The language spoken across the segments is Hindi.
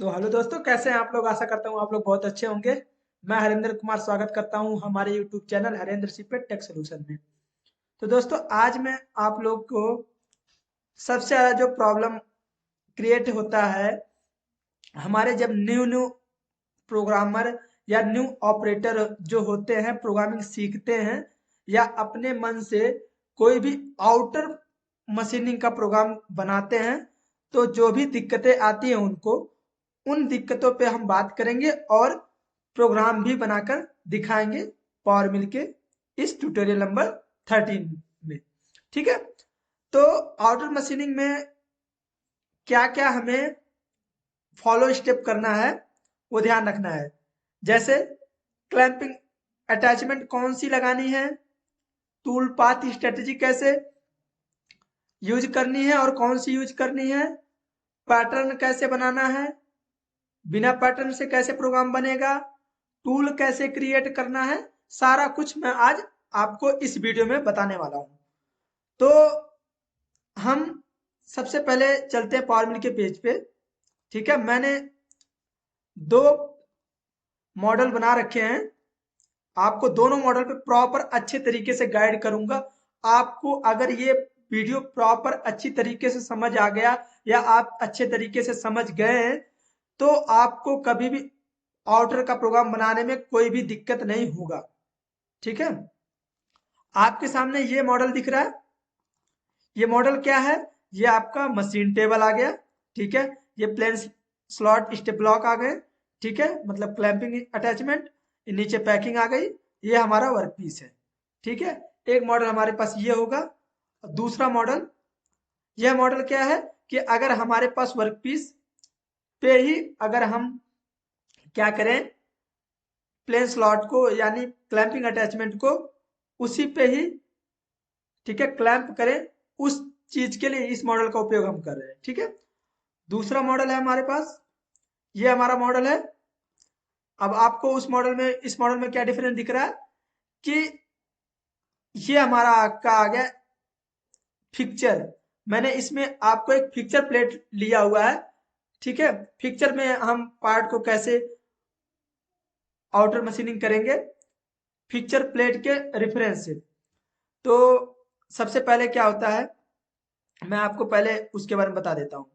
तो हेलो दोस्तों, कैसे हैं आप लोग। आशा करता हूँ आप लोग बहुत अच्छे होंगे। मैं हरेंद्र कुमार स्वागत करता हूँ हमारे YouTube channel Harendra Sipe tech solution में। तो दोस्तों, आज मैं आप लोग को सबसे ज़्यादा जो प्रॉब्लम क्रिएट होता है हमारे जब न्यू न्यू प्रोग्रामर या न्यू ऑपरेटर जो होते हैं, प्रोग्रामिंग सीखते हैं या अपने मन से कोई भी आउटर मशीनिंग का प्रोग्राम बनाते हैं, तो जो भी दिक्कतें आती हैं उनको, उन दिक्कतों पे हम बात करेंगे और प्रोग्राम भी बनाकर दिखाएंगे पावर मिल के इस ट्यूटोरियल नंबर 13 में। ठीक है। तो आउटर मशीनिंग में क्या क्या हमें फॉलो स्टेप करना है, वो ध्यान रखना है। जैसे क्लैंपिंग अटैचमेंट कौन सी लगानी है, टूल पाथ स्ट्रेटजी कैसे यूज करनी है और कौन सी यूज करनी है, पैटर्न कैसे बनाना है, बिना पैटर्न से कैसे प्रोग्राम बनेगा, टूल कैसे क्रिएट करना है, सारा कुछ मैं आज आपको इस वीडियो में बताने वाला हूं। तो हम सबसे पहले चलते हैं पावर मिल के पेज पे। ठीक है, मैंने दो मॉडल बना रखे हैं। आपको दोनों मॉडल पे प्रॉपर अच्छे तरीके से गाइड करूंगा। आपको अगर ये वीडियो प्रॉपर अच्छी तरीके से समझ आ गया या आप अच्छे तरीके से समझ गए हैं, तो आपको कभी भी आउटर का प्रोग्राम बनाने में कोई भी दिक्कत नहीं होगा। ठीक है। आपके सामने ये मॉडल दिख रहा है। ये मॉडल क्या है? ये आपका मशीन टेबल आ गया। ठीक है। ये प्लेन स्लॉट स्टेप ब्लॉक आ गए। ठीक है, मतलब क्लैंपिंग अटैचमेंट। नीचे पैकिंग आ गई। ये हमारा वर्क पीस है। ठीक है। एक मॉडल हमारे पास ये होगा। दूसरा मॉडल, यह मॉडल क्या है कि अगर हमारे पास वर्क पीस पे ही अगर हम क्या करें, प्लेन स्लॉट को यानी क्लैंपिंग अटैचमेंट को उसी पे ही, ठीक है, क्लैंप करें, उस चीज के लिए इस मॉडल का उपयोग हम कर रहे हैं। ठीक है। दूसरा मॉडल है हमारे पास, ये हमारा मॉडल है। अब आपको उस मॉडल में इस मॉडल में क्या डिफरेंस दिख रहा है कि ये हमारा आपका आ गया फिक्चर। मैंने इसमें आपको एक फिक्चर प्लेट लिया हुआ है। ठीक है। फिक्चर में हम पार्ट को कैसे आउटर मशीनिंग करेंगे, फिक्चर प्लेट के रेफरेंस से। तो सबसे पहले क्या होता है, मैं आपको पहले उसके बारे में बता देता हूँ।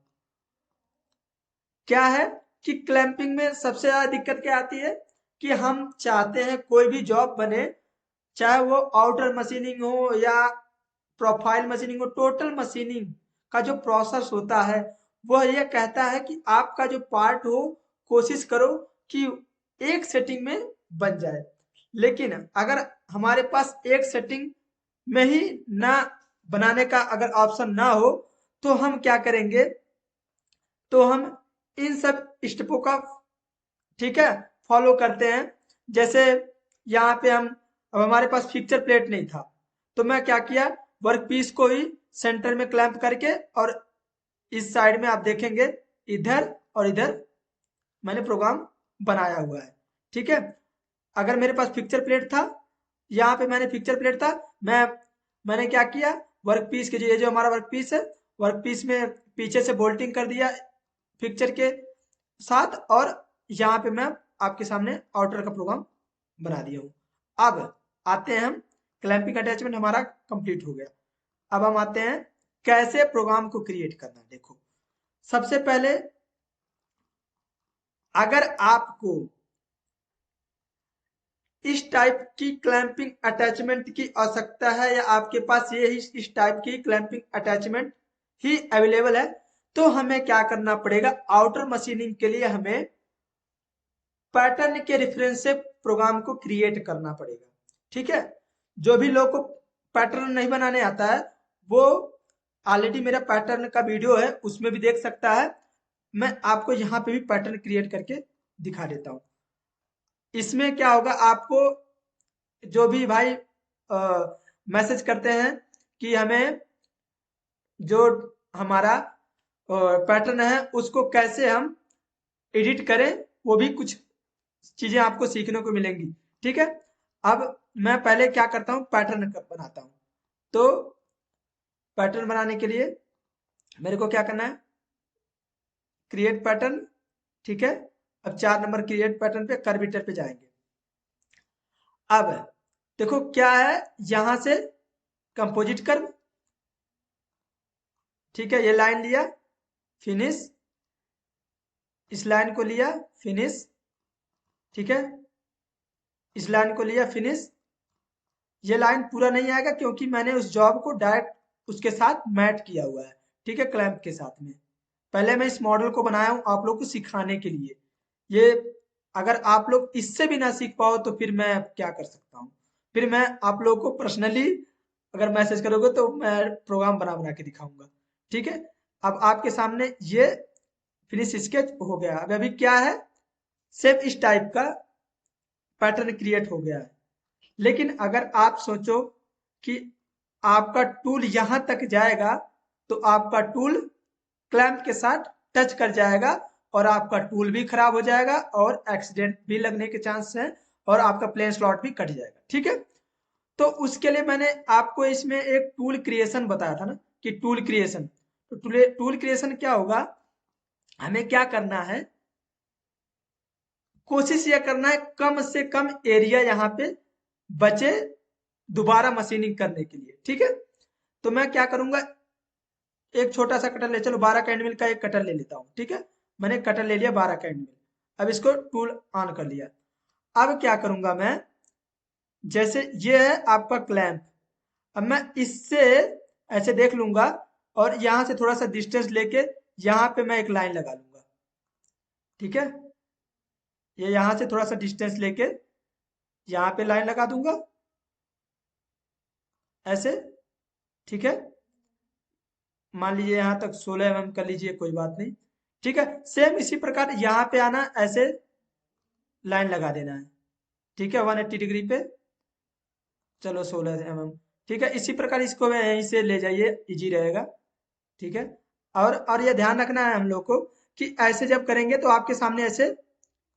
क्या है कि क्लैंपिंग में सबसे ज्यादा दिक्कत क्या आती है कि हम चाहते हैं कोई भी जॉब बने, चाहे वो आउटर मशीनिंग हो या प्रोफाइल मशीनिंग हो, टोटल मशीनिंग का जो प्रोसेस होता है वह यह कहता है कि आपका जो पार्ट हो, कोशिश करो कि एक सेटिंग में बन जाए। लेकिन अगर हमारे पास एक सेटिंग में ही ना बनाने का अगर ऑप्शन ना हो, तो हम क्या करेंगे, तो हम इन सब स्टेपों का, ठीक है, फॉलो करते हैं। जैसे यहाँ पे हम, अब हमारे पास पिक्चर प्लेट नहीं था, तो मैं क्या किया, वर्क पीस को ही सेंटर में क्लैंप करके और इस साइड में आप देखेंगे इधर और इधर मैंने प्रोग्राम बनाया हुआ है। ठीक है। अगर मेरे पास पिक्चर प्लेट था, यहाँ पे मैंने पिक्चर प्लेट था, मैंने क्या किया, वर्क पीस के जो ये जो हमारा वर्क पीस है, वर्क पीस में पीछे से बोल्टिंग कर दिया पिक्चर के साथ, और यहाँ पे मैं आपके सामने आउटर का प्रोग्राम बना दिया हूँ। अब आते हैं हम, क्लैंपिंग अटैचमेंट हमारा कंप्लीट हो गया। अब हम आते हैं कैसे प्रोग्राम को क्रिएट करना। देखो, सबसे पहले अगर आपको इस टाइप की क्लैंपिंग अटैचमेंट की आवश्यकता है या आपके पास ये ही इस टाइप की क्लैंपिंग अटैचमेंट ही अवेलेबल है, तो हमें क्या करना पड़ेगा, आउटर मशीनिंग के लिए हमें पैटर्न के रेफरेंस से प्रोग्राम को क्रिएट करना पड़ेगा। ठीक है। जो भी लोग को पैटर्न नहीं बनाने आता है, वो ऑलरेडी मेरा पैटर्न का वीडियो है, उसमें भी देख सकता है। मैं आपको यहाँ पे भी पैटर्न क्रिएट करके दिखा देता हूँ। इसमें क्या होगा, आपको जो भी भाई मैसेज करते हैं कि हमें जो हमारा पैटर्न है उसको कैसे हम एडिट करें, वो भी कुछ चीजें आपको सीखने को मिलेंगी। ठीक है। अब मैं पहले क्या करता हूँ, पैटर्न बनाता हूँ। तो पैटर्न बनाने के लिए मेरे को क्या करना है, क्रिएट पैटर्न। ठीक है। अब 4 नंबर क्रिएट पैटर्न पे कर्वेचर पे जाएंगे। अब देखो क्या है, यहां से कंपोजिट कर्व, ठीक है, ये लाइन लिया, फिनिश, इस लाइन को लिया, फिनिश, ठीक है, इस लाइन को लिया, फिनिश। ये लाइन पूरा नहीं आएगा क्योंकि मैंने उस जॉब को डायरेक्ट उसके साथ मैट किया हुआ है, ठीक है, क्लैंप के साथ में। पहले मैं इस मॉडल को बनाया हूं आप लोग को सिखाने के लिए। ये अगर आप लोग इससे भी ना सीख पाओ तो फिर मैं क्या कर सकता हूँ। फिर मैं आप लोग को पर्सनली अगर मैसेज करोगे तो मैं प्रोग्राम बना बना के दिखाऊंगा, ठीक है। अब आपके सामने ये फिनिश स्केच हो गया। अब अभी क्या है, सेम इस टाइप का पैटर्न क्रिएट हो गया है। लेकिन अगर आप सोचो कि आपका टूल यहां तक जाएगा तो आपका टूल क्लैंप के साथ टच कर जाएगा और आपका टूल भी खराब हो जाएगा और एक्सीडेंट भी लगने के चांस हैं और आपका प्लेन स्लॉट भी कट जाएगा, ठीक है। तो उसके लिए मैंने आपको इसमें एक टूल क्रिएशन बताया था ना कि टूल क्रिएशन, तो टूल क्रिएशन क्या होगा, हमें क्या करना है, कोशिश यह करना है कम से कम एरिया यहाँ पे बचे दोबारा मशीनिंग करने के लिए, ठीक है। तो मैं क्या करूंगा, एक छोटा सा कटर ले, चलो 12 का एंड मिल का एक कटर ले लेता हूँ, ठीक है। मैंने कटर ले लिया 12 का एंड मिल। अब इसको टूल ऑन कर लिया। अब क्या करूंगा मैं, जैसे ये है आपका क्लैंप, अब मैं इससे ऐसे देख लूंगा और यहां से थोड़ा सा डिस्टेंस लेके यहाँ पे मैं एक लाइन लगा लूंगा, ठीक है। ये यहां से थोड़ा सा डिस्टेंस लेके यहाँ पे लाइन लगा दूंगा ऐसे, ठीक है। मान लीजिए यहाँ तक 16 mm कर लीजिए, कोई बात नहीं, ठीक है। सेम इसी प्रकार यहाँ पे आना, ऐसे लाइन लगा देना है, ठीक है, 180 डिग्री पे, चलो 16 mm, ठीक है। इसी प्रकार इसको यहीं से ले जाइए, इजी रहेगा, ठीक है। और ये ध्यान रखना है हम लोग को कि ऐसे जब करेंगे तो आपके सामने ऐसे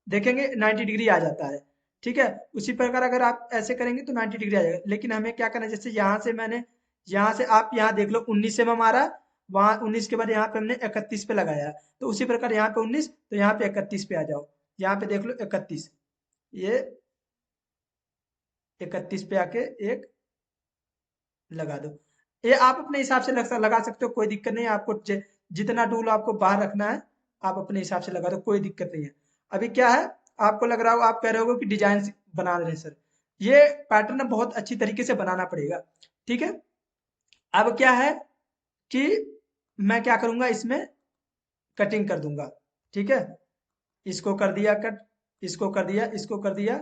देखेंगे 90 डिग्री आ जाता है, ठीक है। उसी प्रकार अगर आप ऐसे करेंगे तो 90 डिग्री आ जाएगा। लेकिन हमें क्या करना है, जैसे यहाँ से मैंने, यहाँ से आप यहाँ देख लो 19 mm आ रहा है, वहां 19 के बाद यहाँ पे हमने 31 पे लगाया है, तो उसी प्रकार यहाँ पे 19, तो यहाँ पे 31 पे आ जाओ, यहाँ पे देख लो 31, ये 31 पे आके एक लगा दो। ये आप अपने हिसाब से लगा सकते हो, कोई दिक्कत नहीं है। आपको जितना टूल आपको बाहर रखना है आप अपने हिसाब से लगा दो, कोई दिक्कत नहीं है। अभी क्या है, आपको लग रहा हो, आप कह रहे हो कि डिजाइन बना रहे हैं सर, ये पैटर्न बहुत अच्छी तरीके से बनाना पड़ेगा, ठीक है। अब क्या है कि मैं क्या करूंगा, इसमें कटिंग कर दूंगा, ठीक है। इसको कर दिया कट, इसको कर दिया, इसको कर दिया,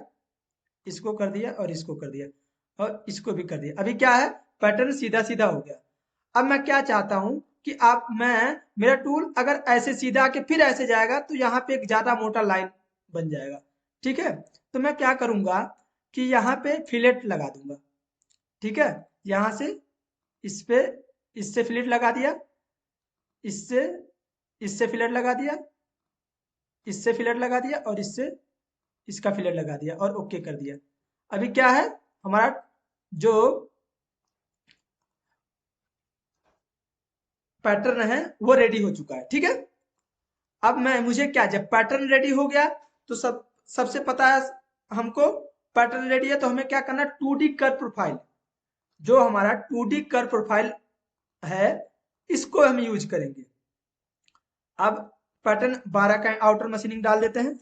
इसको कर दिया और इसको कर दिया और इसको भी कर दिया। अभी क्या है, पैटर्न सीधा सीधा हो गया। अब मैं क्या चाहता हूं कि मेरा टूल अगर ऐसे सीधा आके फिर ऐसे जाएगा तो यहाँ पे एक ज्यादा मोटा लाइन बन जाएगा, ठीक है। तो मैं क्या करूंगा कि यहाँ पे फिलेट लगा दूंगा, ठीक है। यहाँ से इस पे, इससे फिलेट लगा दिया, इससे इससे फिलेट लगा दिया, इससे फिलेट लगा दिया और इससे इसका फिलेट लगा दिया और ओके कर दिया। अभी क्या है, हमारा जो पैटर्न है वो रेडी हो चुका है, ठीक है। अब मुझे क्या, जब पैटर्न रेडी हो गया तो सबसे पता है हमको, पैटर्न रेडी है तो हमें क्या करना, 2D कर्व प्रोफाइल, जो हमारा 2D कर्व प्रोफाइल है इसको हम यूज करेंगे। अब पैटर्न 12 का आउटर मशीनिंग डाल देते हैं,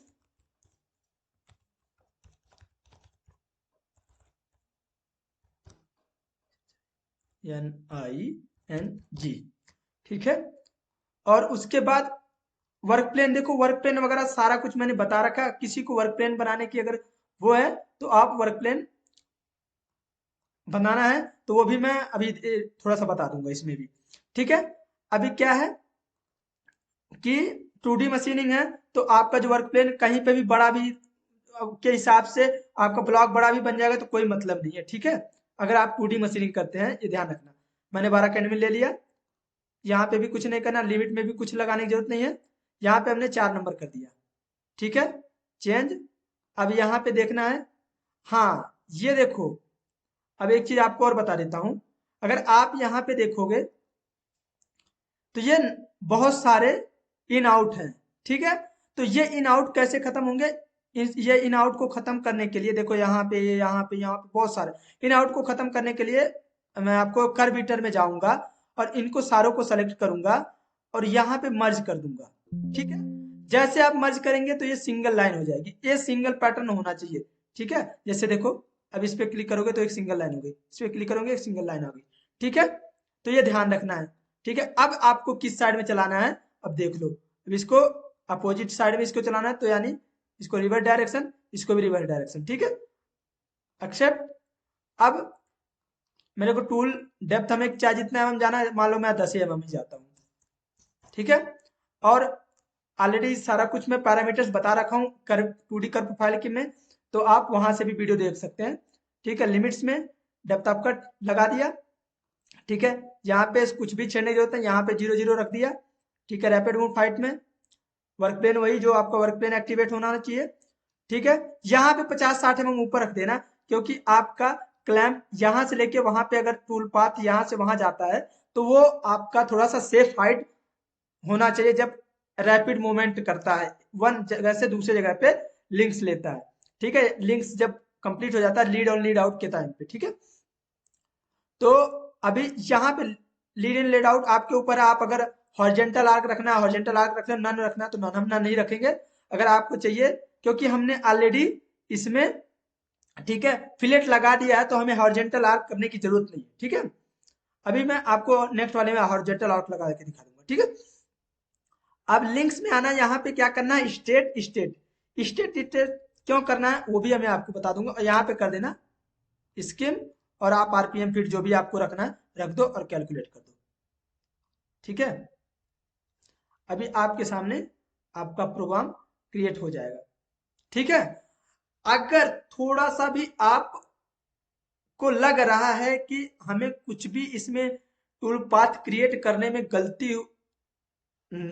NING, ठीक है। और उसके बाद वर्क प्लेन, देखो वर्क प्लेन वगैरह सारा कुछ मैंने बता रखा। किसी को वर्क प्लेन बनाने की अगर वो है तो आप वर्क प्लेन बनाना है तो वो भी मैं अभी थोड़ा सा बता दूंगा इसमें भी, ठीक है। अभी क्या है कि 2D मशीनिंग है तो आपका जो वर्क प्लेन कहीं पे भी बड़ा भी के हिसाब से आपका ब्लॉक बड़ा भी बन जाएगा तो कोई मतलब नहीं है, ठीक है। अगर आप 2D मशीनिंग करते हैं, ये ध्यान रखना। मैंने 12 कैंड में ले लिया, यहाँ पे भी कुछ नहीं करना, लिमिट में भी कुछ लगाने की जरूरत नहीं है। यहाँ पे हमने 4 नंबर कर दिया, ठीक है, चेंज। अब यहाँ पे देखना है, हाँ ये देखो, अब एक चीज आपको और बता देता हूं, अगर आप यहाँ पे देखोगे तो ये बहुत सारे इन आउट हैं, ठीक है। तो ये इन आउट कैसे खत्म होंगे? ये इन आउट को खत्म करने के लिए देखो यहाँ पे, ये यहाँ पे, यहाँ पे बहुत सारे इन आउट को खत्म करने के लिए मैं आपको कर्व में जाऊंगा और इनको सारों को सेलेक्ट करूंगा और यहाँ पे मर्ज कर दूंगा। ठीक है, जैसे आप मर्ज करेंगे तो ये सिंगल लाइन हो जाएगी, ये सिंगल पैटर्न होना चाहिए। ठीक है, जैसे देखो अब इस पे क्लिक करोगे तो एक सिंगल लाइन हो गई, इस पे क्लिक करोगे एक सिंगल लाइन हो गई। ठीक है, तो ये ध्यान रखना है। ठीक है, अब आपको किस साइड में चलाना है अब देख लो। अब इसको अपोजिट साइड में इसको चलाना है, तो यानी इसको रिवर्स डायरेक्शन, इसको भी रिवर्स डायरेक्शन। ठीक है, एक्सेप्ट। अब मेरे को टूल डेप्थ हमें चाहे जितना एमएम जाना है, मान लो मैं 10 एमएम ही जाता हूँ। ठीक है, और ऑलरेडी सारा कुछ मैं पैरामीटर्स बता रखा हूँ कर्व 2D कर्व प्रोफाइल के में, तो आप वहां से भी वीडियो देख सकते हैं। ठीक है, लिमिट्स में डेप्थ ऑफ कट लगा दिया। ठीक है, यहाँ पे कुछ भी छेड़ने की जरूरत है, यहाँ पे 0 0 रख दिया। ठीक है, रैपिड मूव फाइट में वर्क प्लेन वही जो आपका वर्क प्लेन एक्टिवेट होना चाहिए। ठीक है, यहाँ पे 50-60 mm ऊपर रख देना, क्योंकि आपका क्लैंप यहाँ से लेके वहां पे अगर टूल पाथ यहाँ से वहां जाता है तो वो आपका थोड़ा सा सेफ हाइट होना चाहिए जब रैपिड मूवमेंट करता है, वन जगह से दूसरे जगह पे लिंक्स लेता है। ठीक है, लिंक्स जब कंप्लीट हो जाता है लीड और लीड आउट के टाइम पे। ठीक है, तो अभी यहाँ पे लीड इन लीड आउट आपके ऊपर है। आप अगर हॉरिजेंटल आर्क रखना है हॉरिजेंटल आर्क रखना, नन रखना है तो नन, हम नन नहीं रखेंगे अगर आपको चाहिए, क्योंकि हमने ऑलरेडी इसमें ठीक है फिलेट लगा दिया है, तो हमें हॉरिजेंटल आर्क करने की जरूरत नहीं है। ठीक है, अभी मैं आपको नेक्स्ट वाले में हॉरिजेंटल आर्क लगा के दिखा दूंगा। ठीक है, अब लिंक्स में आना, यहाँ पे क्या करना है, स्टेट स्टेट स्टेट स्टेट क्यों करना है वो भी मैं आपको बता दूंगा। और यहाँ पे कर देना स्किम, और आप आरपीएम फिट जो भी आपको रखना है रख दो और कैलकुलेट कर दो। ठीक है, अभी आपके सामने आपका प्रोग्राम क्रिएट हो जाएगा। ठीक है, अगर थोड़ा सा भी आप को लग रहा है कि हमें कुछ भी इसमें टूल पाथ क्रिएट करने में गलती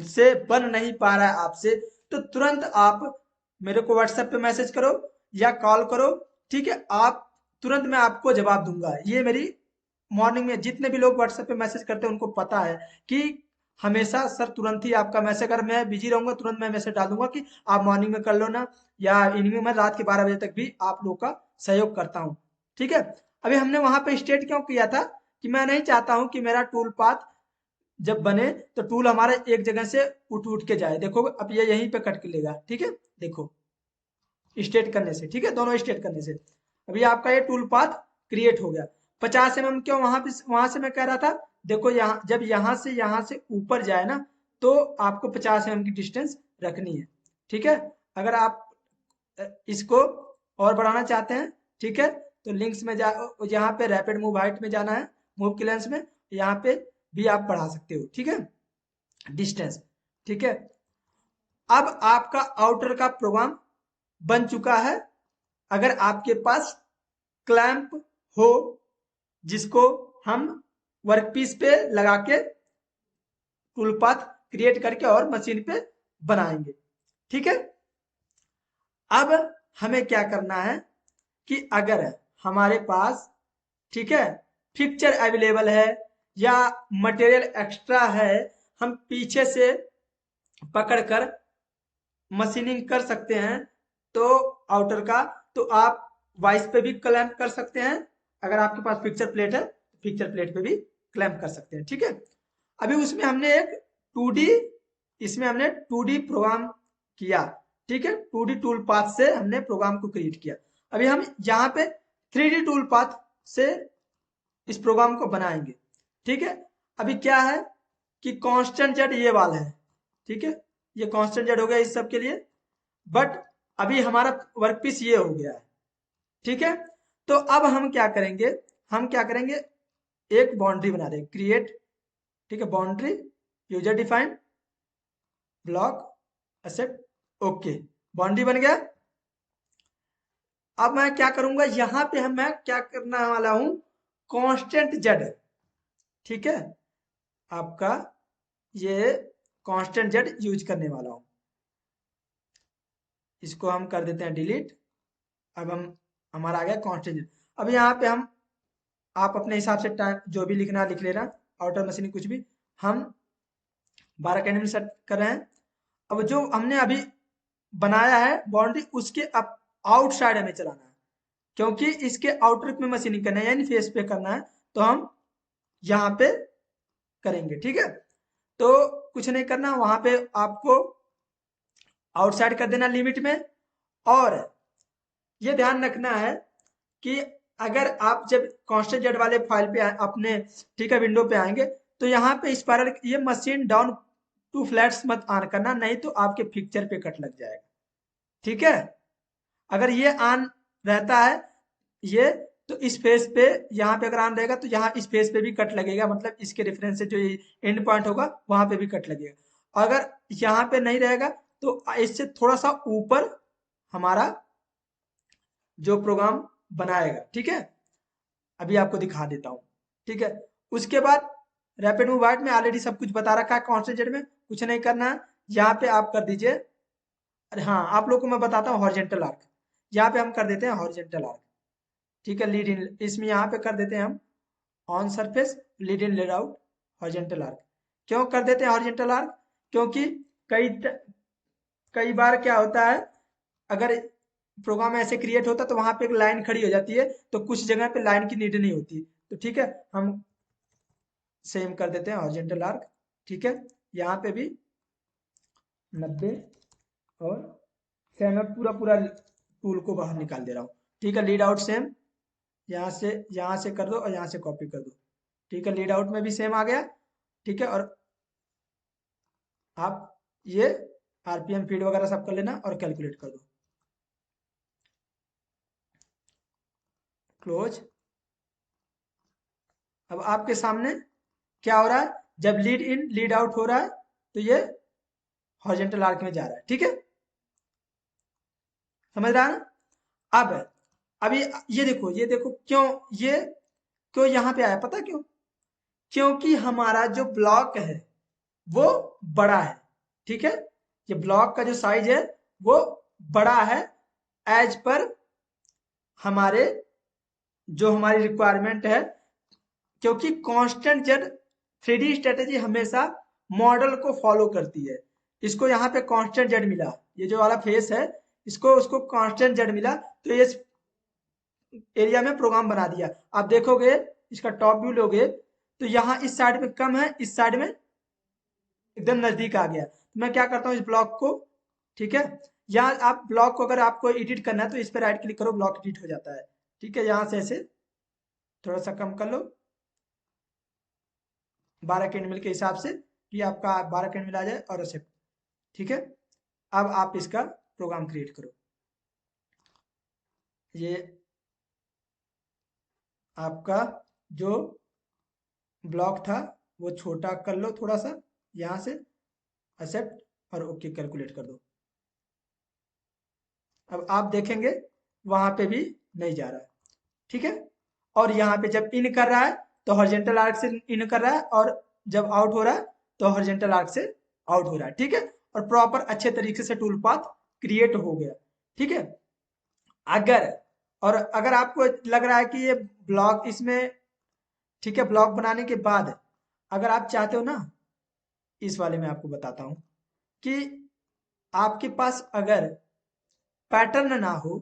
से बन नहीं पा रहा है आपसे, तो तुरंत आप मेरे को व्हाट्सएप पे मैसेज करो या कॉल करो। ठीक है, आप तुरंत मैं आपको जवाब दूंगा। ये मेरी मॉर्निंग में जितने भी लोग व्हाट्सएप पे मैसेज करते हैं उनको पता है कि हमेशा सर तुरंत ही आपका मैसेज, अगर मैं बिजी रहूंगा तुरंत मैं मैसेज डाल दूंगा कि आप मॉर्निंग में कर लो ना, या इवनिंग में रात के 12 बजे तक भी आप लोग का सहयोग करता हूँ। ठीक है, अभी हमने वहां पे स्टेट क्यों किया था कि मैं नहीं चाहता हूं कि मेरा टूल पाथ जब बने तो टूल हमारा एक जगह से उठ उठ के जाए। देखो अब ये यहीं पे कट के लेगा। ठीक है, देखो स्टेट करने से, ठीक है दोनों स्टेट करने से अभी आपका ये टूल पाथ क्रिएट हो गया। 50 mm क्यों वहां से मैं कह रहा था, देखो यहाँ जब यहाँ से ऊपर जाए ना तो आपको 50 mm की डिस्टेंस रखनी है। ठीक है, अगर आप इसको और बढ़ाना चाहते हैं, ठीक है, तो लिंक्स में जा, यहाँ पे रैपिड मूव हाइट में जाना है, मूव क्लियरेंस में यहाँ पे भी आप बढ़ा सकते हो। ठीक है, डिस्टेंस। ठीक है, अब आपका आउटर का प्रोग्राम बन चुका है। अगर आपके पास क्लैंप हो जिसको हम वर्कपीस पे लगा के टूल पाथ क्रिएट करके और मशीन पे बनाएंगे। ठीक है, अब हमें क्या करना है कि अगर हमारे पास ठीक है पिक्चर अवेलेबल है या मटेरियल एक्स्ट्रा है, हम पीछे से पकड़कर मशीनिंग कर सकते हैं। तो आउटर का तो आप वाइस पे भी क्लैंप कर सकते हैं, अगर आपके पास पिक्चर प्लेट है तो पिक्चर प्लेट पे भी क्लैंप कर सकते हैं। ठीक है, अभी उसमें हमने एक 2D इसमें हमने 2D प्रोग्राम किया। ठीक है, 2D टूल पाथ से हमने प्रोग्राम को क्रिएट किया। अभी हम यहाँ पे 3D टूल पाथ से इस प्रोग्राम को बनाएंगे। ठीक है, अभी क्या है कि कांस्टेंट जेड ये वाला है। ठीक है, ये कांस्टेंट जेड हो गया इस सब के लिए, बट अभी हमारा वर्कपीस ये हो गया है। ठीक है, तो अब हम क्या करेंगे, हम क्या करेंगे एक बाउंड्री बना देंगे क्रिएट। ठीक है, boundary user defined block accept okay, boundary बन गया। अब मैं क्या करूंगा, यहां पे मैं क्या करने वाला हूं, कांस्टेंट जेड। ठीक है, आपका ये कांस्टेंट जेड यूज करने वाला हूं, इसको हम कर देते हैं डिलीट। अब हम हमारा आ गया कांस्टेंट जेड। अब यहाँ पे हम आप अपने हिसाब से टाइम जो भी लिखना लिख लेना, आउटर मशीन कुछ भी। हम 12 कैंडल सेट कर रहे हैं। अब जो हमने अभी बनाया है बाउंड्री, उसके आउटसाइड हमें चलाना है, क्योंकि इसके आउटर में मशीनिंग करना है यानी फेस पे करना है, तो हम यहाँ पे करेंगे। ठीक है, तो कुछ नहीं करना, वहां पे आपको आउटसाइड कर देना लिमिट में। और ये ध्यान रखना है कि अगर आप जब कांस्टेंट जेड वाले फाइल पे अपने, ठीक है, विंडो पे आएंगे, तो यहाँ पे स्पाइरल ये मशीन डाउन टू फ्लैट्स मत ऑन करना, नहीं तो आपके पिक्चर पे कट लग जाएगा। ठीक है, अगर ये ऑन रहता है ये, तो इस फेस पे यहाँ पे अगर ऑन रहेगा तो यहाँ इस फेस पे भी कट लगेगा, मतलब इसके रेफरेंस से जो एंड पॉइंट होगा वहां पे भी कट लगेगा। अगर यहाँ पे नहीं रहेगा तो इससे थोड़ा सा ऊपर हमारा जो प्रोग्राम बनाएगा। ठीक है, अभी आपको दिखा देता हूँ। ठीक है, उसके बाद रैपिड मूव वाइट में ऑलरेडी सब कुछ बता रखा है, कॉन्सेंट्रेट में कुछ नहीं करना है। यहाँ पे आप कर दीजिए, अरे हाँ, आप लोग को मैं बताता हूँ हॉरिजेंटल आर्क, यहाँ पे हम कर देते हैं हॉरिजेंटल आर्क। ठीक है, लीड इन, इसमें यहाँ पे कर देते हैं हम on surface lead in lead out horizontal arc. क्यों कर देते हैं हॉरिजेंटल आर्क? क्योंकि कई कई बार क्या होता है, अगर प्रोग्राम ऐसे क्रिएट होता तो वहां पे एक लाइन खड़ी हो जाती है, तो कुछ जगह पे लाइन की नीड नहीं होती। तो ठीक है, हम सेम कर देते हैं हॉरिजेंटल आर्क। ठीक है, यहाँ पे भी 90 और सेम है, पूरा पूरा टूल को बाहर निकाल दे रहा हूँ। ठीक है, लीड आउट सेम, यहाँ से कर दो और यहाँ से कॉपी कर दो। ठीक है, लीड आउट में भी सेम आ गया। ठीक है, और आप ये आरपीएम फीड वगैरह सब कर लेना और कैलकुलेट कर दो। क्लोज। अब आपके सामने क्या हो रहा है, जब लीड इन लीड आउट हो रहा है तो ये हॉरिजेंटल आर्क में जा रहा है। ठीक है, समझ रहा है ना? अब अभी ये देखो क्यों ये क्यों यहाँ पे आया, पता क्यों? क्योंकि हमारा जो ब्लॉक है वो बड़ा है। ठीक है, ये ब्लॉक का जो साइज है वो बड़ा है, एज पर हमारे जो हमारी रिक्वायरमेंट है। क्योंकि कांस्टेंट जेड 3D स्ट्रेटेजी हमेशा मॉडल को फॉलो करती है। इसको यहाँ पे कांस्टेंट जेड मिला, ये जो वाला फेस है इसको उसको कांस्टेंट जेड मिला, तो ये एरिया में प्रोग्राम बना दिया। आप देखोगे इसका टॉप व्यू लोगे तो यहाँ इस साइड में कम है, इस साइड में एकदम नजदीक आ गया। तो मैं क्या करता हूँ इस ब्लॉक को, ठीक है, यहाँ आप ब्लॉक को अगर आपको एडिट करना है तो इस पर राइट क्लिक करो, ब्लॉक एडिट हो जाता है। ठीक है, यहाँ से ऐसे थोड़ा सा कम कर लो 12 कैंडमिल के हिसाब से, कि आपका 12 कैंडमिल आ जाए और एक्सेप्ट। ठीक है, अब आप इसका प्रोग्राम क्रिएट करो। ये आपका जो ब्लॉक था वो छोटा कर लो थोड़ा सा, यहाँ से एक्सेप्ट और ओके कैलकुलेट कर दो। अब आप देखेंगे वहां पे भी नहीं जा रहा है। ठीक है, और यहाँ पे जब इन कर रहा है तो हॉरिजेंटल आर्क से इन कर रहा है, और जब आउट हो रहा है तो हॉरिजेंटल आर्क से आउट हो रहा है। ठीक है, और प्रॉपर अच्छे तरीके से टूल पाथ क्रिएट हो गया। ठीक है, अगर और अगर आपको लग रहा है कि ये ब्लॉक इसमें, ठीक है, ब्लॉक बनाने के बाद अगर आप चाहते हो ना, इस वाले में आपको बताता हूं कि आपके पास अगर पैटर्न ना हो,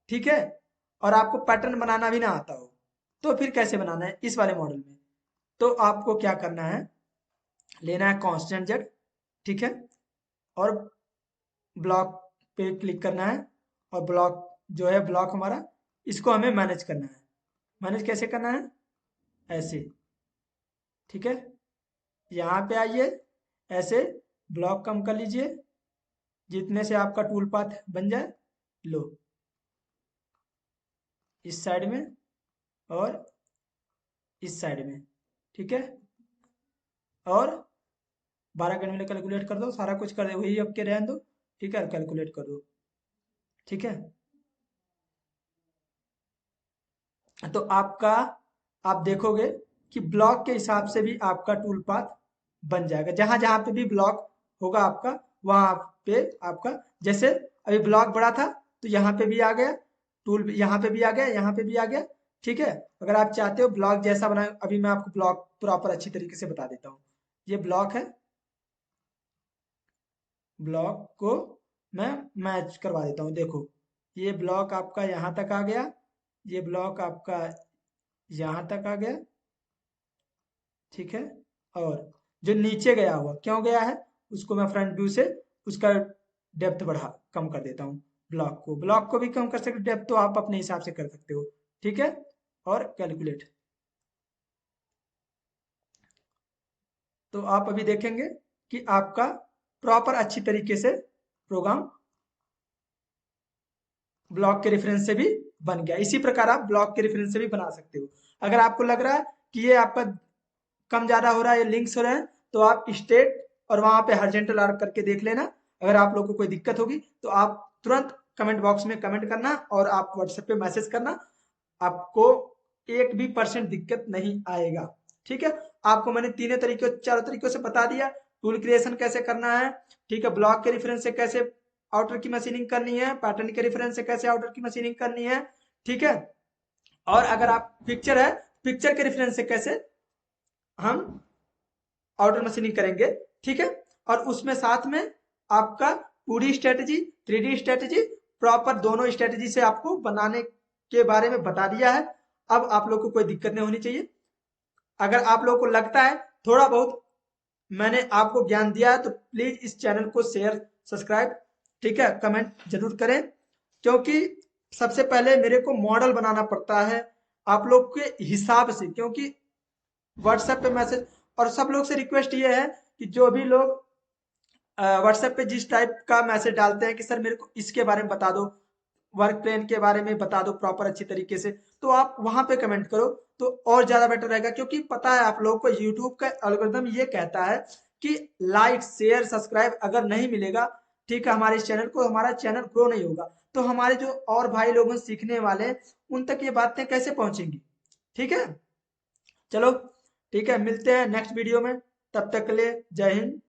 ठीक है, और आपको पैटर्न बनाना भी ना आता हो, तो फिर कैसे बनाना है इस वाले मॉडल में? तो आपको क्या करना है, लेना है कांस्टेंट जेड, ठीक है, और ब्लॉक पे क्लिक करना है, और ब्लॉक जो है ब्लॉक हमारा, इसको हमें मैनेज करना है। मैनेज कैसे करना है, ऐसे। ठीक है, यहाँ पे आइए, ऐसे ब्लॉक कम कर लीजिए जितने से आपका टूल पाथ बन जाए। लो, इस साइड में और इस साइड में। ठीक है, और 12 घंटे में कैलकुलेट कर दो, सारा कुछ कर दो, वही अब के रहने दो। ठीक है, कैलकुलेट कर दो। ठीक है, तो आपका, आप देखोगे कि ब्लॉक के हिसाब से भी आपका टूल पाथ बन जाएगा। जहां जहां पे भी ब्लॉक होगा आपका, वहां पे आपका, जैसे अभी ब्लॉक बड़ा था तो यहाँ पे भी आ गया टूल, यहाँ पे भी आ गया, यहाँ पे भी आ गया। ठीक है, अगर आप चाहते हो ब्लॉक जैसा बनाए, अभी मैं आपको ब्लॉक प्रॉपर अच्छी तरीके से बता देता हूँ। ये ब्लॉक है, ब्लॉक को मैं मैच करवा देता हूँ। देखो ये ब्लॉक आपका यहाँ तक आ गया, ये ब्लॉक आपका यहाँ तक आ गया, ठीक है। और जो नीचे गया हुआ क्यों गया है, उसको मैं फ्रंट व्यू से उसका डेप्थ बढ़ा कम कर देता हूँ। ब्लॉक को भी कम कर सकते, डेप्थ तो आप अपने हिसाब से कर सकते हो, ठीक है। और कैलकुलेट, तो आप अभी देखेंगे कि आपका प्रॉपर अच्छी तरीके से प्रोग्राम ब्लॉक के रेफरेंस से भी बन गया। इसी प्रकार आप ब्लॉक के रेफरेंस से भी बना सकते हो। अगर आपको लग रहा है कि ये आपका कम ज्यादा हो रहा है, ये लिंक्स हो रहे हैं, तो आप स्टेट और वहां पे हॉरिजॉन्टल आर्क करके देख लेना। अगर आप लोग को कोई दिक्कत होगी तो आप तुरंत कमेंट बॉक्स में कमेंट करना और आप व्हाट्सएप पे मैसेज करना, आपको एक भी परसेंट दिक्कत नहीं आएगा, ठीक है। आपको मैंने तीनों तरीकों चारों तरीकों से बता दिया, टूल क्रिएशन कैसे करना है, ठीक है, ब्लॉक के रेफरेंस से कैसे आउटर की मशीनिंग करनी है, पैटर्न के रेफरेंस से कैसे आउटर की मशीनिंग करनी है, ठीक है। और अगर आप पिक्चर है, पिक्चर के रेफरेंस से कैसे हम आउटर मशीनिंग करेंगे, ठीक है। और उसमें साथ में आपका 2D strategy, 3D strategy, proper दोनों स्ट्रेटेजी से आपको बनाने के बारे में बता दिया है। अब आप लोग को कोई दिक्कत नहीं होनी चाहिए। अगर आप लोग को लगता है थोड़ा बहुत मैंने आपको ज्ञान दिया है तो प्लीज इस चैनल को शेयर, सब्सक्राइब, ठीक है, कमेंट जरूर करें, क्योंकि सबसे पहले मेरे को मॉडल बनाना पड़ता है आप लोग के हिसाब से, क्योंकि व्हाट्सएप पे मैसेज, और सब लोग से रिक्वेस्ट ये है कि जो भी लोग व्हाट्सएप पे जिस टाइप का मैसेज डालते हैं कि सर मेरे को इसके बारे में बता दो, वर्क प्लान के बारे में बता दो प्रॉपर अच्छी तरीके से, तो आप वहां पे कमेंट करो तो और ज्यादा बेटर रहेगा। क्योंकि पता है आप लोगों को यूट्यूब का एल्गोरिथम ये कहता है कि लाइक शेयर सब्सक्राइब अगर नहीं मिलेगा, ठीक है, हमारे इस चैनल को, हमारा चैनल ग्रो नहीं होगा, तो हमारे जो और भाई लोग हैं सीखने वाले उन तक ये बातें कैसे पहुंचेंगी, ठीक है। चलो ठीक है, मिलते हैं नेक्स्ट वीडियो में, तब तक के लिए जय हिंद।